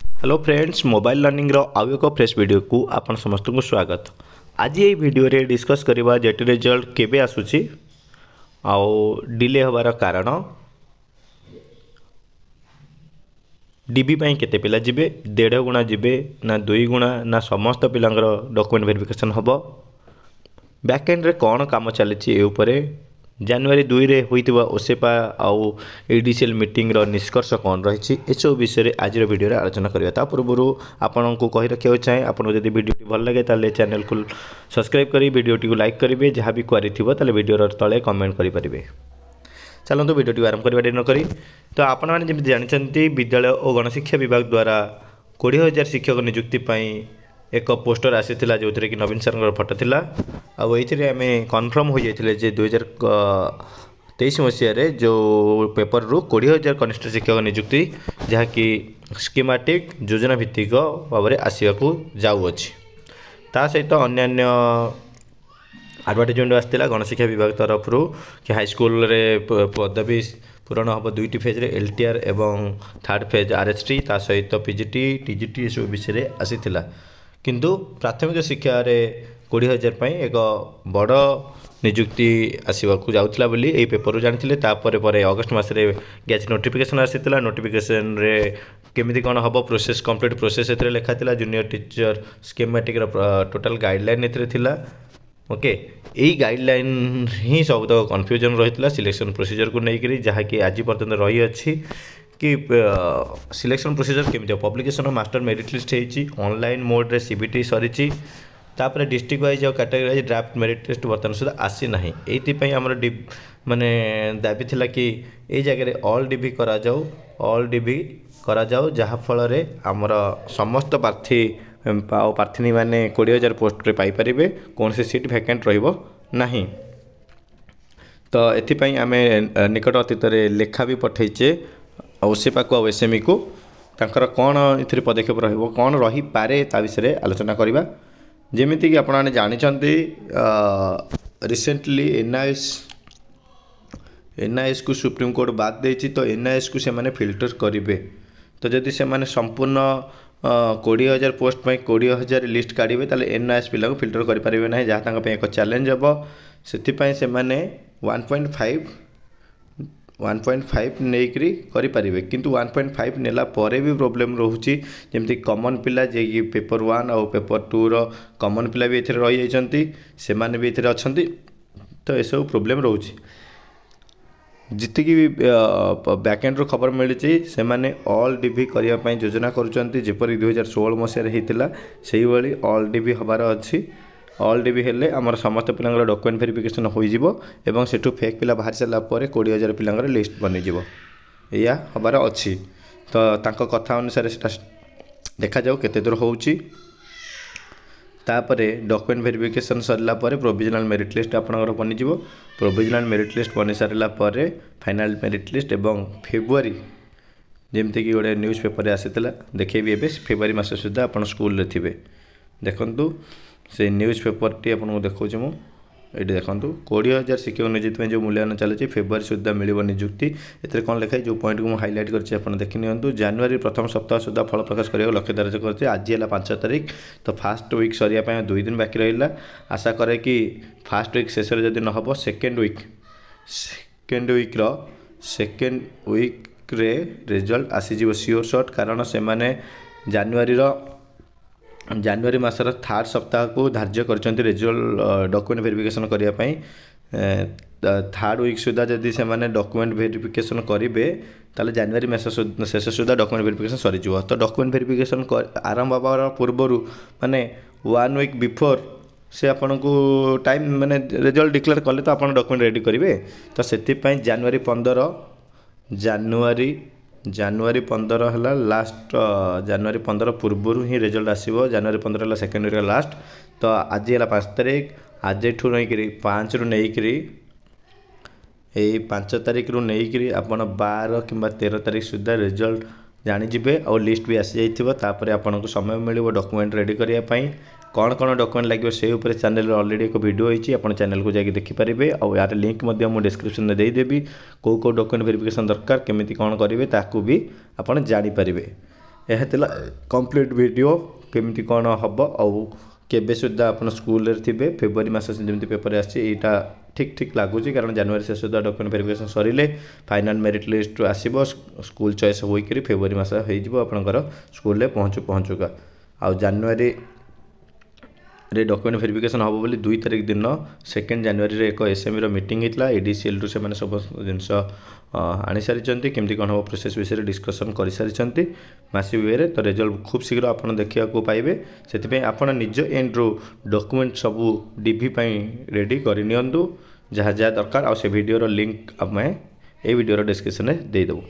Hello friends, mobile learning रो आउ एक fresh video को आपण समस्त को स्वागत। आज ये वीडियो रे डिस्कस करबा जेट रिजल्ट केबे आसुची आउ डिले होबार कारण, डीबी पाई केते पिला जिबे, 1.5 गुणा जिबे ना 2 गुणा ना समस्त पिलांगर डॉक्यूमेंट वेरिफिकेशन हबो, बैकएंड रे कौन काम चली ए उपरे, जनवरी 2 रे होइतिबा ओसेपा आउ एडीसीएल मीटिंग रो निष्कर्ष कौन रही एसब विषय आज वीडियो रे आलोचना करबा। ता पूर्व आपन को कहि रखियो चाहे आपन जदि वीडियो भल लगे ताले चैनल को सब्सक्राइब करी वीडियो को लाइक करेंगे, जहाँ भी क्वेरी थी ताले वीडियो तले कमेंट करेंगे। चलते वीडियो आरंभ करवा डेरी नक। तो आपण मैंने जमी जानते विद्यालय और गणशिक्षा विभाग द्वारा 20,000 शिक्षक नियुक्ति एक पोस्टर आसीथिला जो कि नवीन सर फोटो थिला। ये आम कन्फर्म हो जाते 2023 मसीह जो पेपर रु 20,000 कनिष्ठ शिक्षक नियुक्ति जहाँकि स्कीमेटिक योजना भित्तिक भाव में आसवाक जाऊँगी। ता सहित अन्य एडवर्टाइजमेंट आसाला गणशिक्षा विभाग तरफ कि हाईस्कल पदवी पूरण हम 2टी फेज रे एलटीआर एवं 3rd फेज आरएसटी ता सहित पीजीटी टीजीटी ये सब विषय आसीथिला। किंतु प्राथमिक शिक्षा रे 20,000 एक बड़ नियुक्ति आसवाक जाऊला बोली ये पेपर जानी। तापर अगस्ट मसरे गैज नोटिफिकेशन आसीला। नोटिफिकेशन रे केमिति कौन हम प्रोसेस कंप्लीट प्रोसेस एथरे लिखा था। Junior teacher schematic total guideline एथरे थिला। ओके, यही गाइडलाइन ही सब तक कन्फ्यूजन रही सिलेक्शन प्रोसीजर को लेकर, जहाँकि आज पर्यटन रही अच्छी कि सिलेक्शन प्रोसीजर केमी पब्लिकेशन मास्टर मेरिट लिस्ट होती ऑनलाइन मोड रे सीबीटी सरी तापर डिस्ट्रिक्ट वाइज और category wise draft merit list बर्तमान सुधा आसी ना। ये आमर माने दाबी थिला कि ये जगह ऑल डीबी करा जाऊ, ऑल डीबी करा जाऊ, जहाँ फल आमर समस्त प्रार्थी प्रार्थी मैंने 20,000 पोस्ट रे पाइपर कौन से सीट भैकेंट रहा। तो ये आम निकट अतीत लेखा भी पठेचे ओसेपा को एसएमई को तांकर कौन इथिरे पदक्षेप रहिबो कौन रही पारे ता विषय आलोचना करबा। जेमिति कि आपण जानते रिसेंटली एनआईएस को सुप्रीम कोर्ट बाद देछि। तो एनआईएस को से माने फिल्टर करिवे। तो जदि से माने संपूर्ण 20,000 पोस्ट में 20,000 लिस्ट काढ़े ताले एनआईएस पिला को फिल्टर कर पारे ना, जहाँ तक एक चैलेंज हम से माने 1.5 नहीं करें। किंतु 1.5 नेला परे भी प्रोब्लेम रोचे, जमती कॉमन पिला जे पेपर 1 और पेपर 2 रो कॉमन पिला भी एथरे रही जाइछंती, से माने भी एथरे अछंती। तो ये सब प्रोब्लेम रोचे। जितकी भी बैकएंड रो खबर मिली से माने ऑल डीबी करने योजना करुँच, जेपरी 2016 मसीह होता से भाई ऑल डीबी हबार अच्छी। ऑल डीबी हेले आमर समस्त पिलांगर डॉक्यूमेंट वेरिफिकेशन हो सेठू फेक पिला बाहर सारा 20,000 पिलांगर लिस्ट बनीजिवो या हबार अच्छी। तो तांको कथा अनुसार से देखा जाऊ केते दूर होउची। तापरे डॉक्यूमेंट वेरिफिकेशन सरला परे प्रोविजनल मेरिट लिस्ट आपनकर बनीजिवो। प्रोविजनल मेरिट लिस्ट बनी सारा परे फाइनल मेरिट लिस्ट एवं फेब्रुआरी जेमती कि गोटे न्यूज़ पेपर आसीला देखेबी एबे फेब्रुआरी मास सुधा आपन स्कूल रे थिबे। देखंतु से न्यूज़ पेपर टी आपन देखौछ मु ये देखूँ 20,000 शिक्षक नियुक्ति में जो मूल्यांकन चलती फेब्रुआरी सुधा मिल नियुक्ति। एथरे कौन लिखाई जो पॉइंट को हाइलाइट कर देखी नियंतु। जनवरी प्रथम सप्ताह सुधा फल प्रकाश करने लक्ष्य धार्य करते। आज है 5 तारीख। तो फास्ट वीक सरिया 2 दिन बाकी रहा। आशा करे कि फास्ट वीक शेष जदि न हो सेकेंड वीक रे रिजल्ट आसीज सियोर शॉट। कारण से माने जनवरी मासर 3rd सप्ताह को धार्य कर रिजल्ट डॉक्यूमेंट वेरिफिकेशन करने। 3rd वीक सुधा जदि से माने डॉक्यूमेंट वेरिफिकेशन करेंगे ताले जनवरी मास शेष सुधा डॉक्यूमेंट वेरिफिकेशन सरी। तो डॉक्यूमेंट वेरिफिकेशन आरंभ होबार पूर्वर माने 1 वीक बिफोर से आपन को टाइम माने रिजल्ट डिक्लेयर कले तो आपन डॉक्यूमेंट रेडी करेंगे। तो से जनवरी 15 है लास्ट। जनवरी 15 पूर्वर ही रिजल्ट आसो। जनवरी 15 है सेकेंड वीक लास्ट। तो आज है 5 तारीख। आज नहीं 5 रु नहीं 5 तारीख रु नहीं आपन 12 कि 13 तारीख सुधा रिजल्ट जानीजे और लिस्ट भी आसी जाइए। आपन को समय मिल डॉक्यूमेंट रेडी करने। कौन कौन डॉक्यूमेंट लगे से ऊपर चैनल ऑलरेडी एक वीडियो होती है, चैनल को जाके देखिपारे। और यार लिंक मुझे डिस्क्रिप्शन में देदेवी कौ डॉक्यूमेंट वेरिफिकेशन दरकार केमिति कौन करेंगे ताकू भी आपड़ जानीपारे। यह थिला कंप्लीट वीडियो केमती कौन हम आउ केबे सुद्धा आप स्कूल थे फेब्रुआरी मास जमी पेपर आईटा ठीक ठीक लगुच कारण जनवरी शेष सुधा डॉक्यूमेंट वेरिफिकेशन सरिले फाइनाल मेरिट लिस्ट आसब स्कूल चॉइस होकर फेब्रुआरी मास होकर स्कूल में पहुँचुका आ जनवरी रे डॉक्यूमेंट वेरिफिकेशन हम बोली 2 तारिख दिन 2 जनवरी रे एक एसएमई मीटिंग होता एडीसीएल रु से सब जिनस आनी सारी केमती कौन हम प्रोसेस विषय डिस्कसन कर सारी मासिक वे तो रिजल्ट खूब शीघ्र आप देखा पाइबे से आपड़ निज एंड्रु डॉक्यूमेंट सब डीवी रेडी करनी जहाँ जहाँ दरकार आ से वीडियोर लिंक आम ए वीडियोर डिस्क्रिप्शन में देदेबू।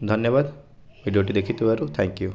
धन्यवाद वीडियोटी देखि थैंक यू।